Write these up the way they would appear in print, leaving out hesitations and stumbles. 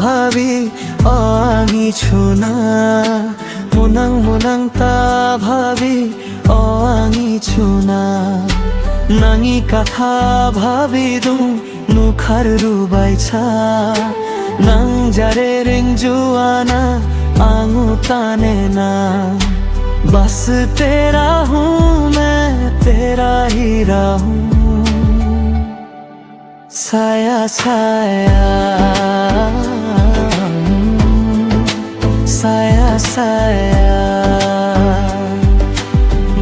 ভাবি অঙি ছুনা munang ta ভাবি অঙি ছুনা নাঙি কথা ভাবি দুং নুখার রুবাইছা nang jare ring juana आंगू ताने ना बस तेरा हूँ मैं तेरा ही रहूं साया साया साया साया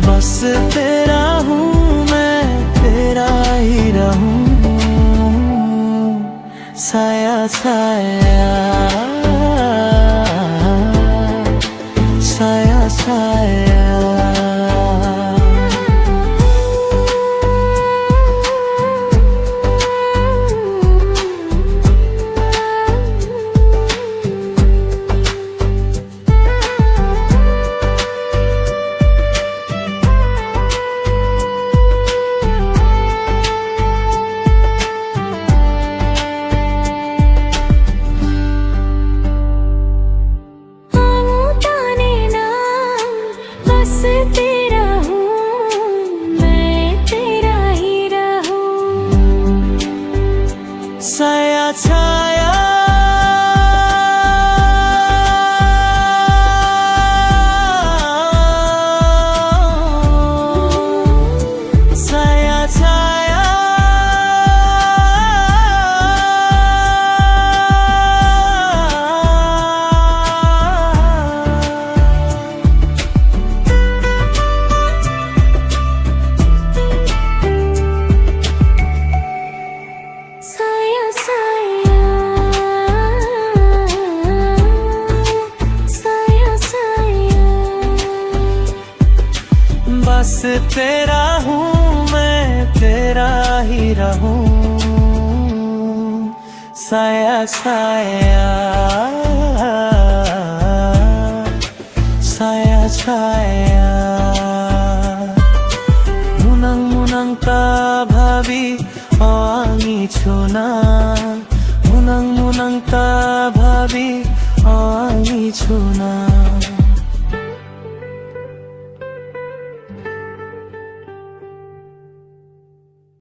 बस तेरा हूँ मैं तेरा ही रहूं साया साया साया साया तेरा हूँ मैं तेरा ही रहूं साया छाया साया छाया बस तेरा हूँ मैं तेरा ही रहूं साया साया साया साया munang ta भाबी অঙি ছুনা munang ta भाबी অঙি ছুনা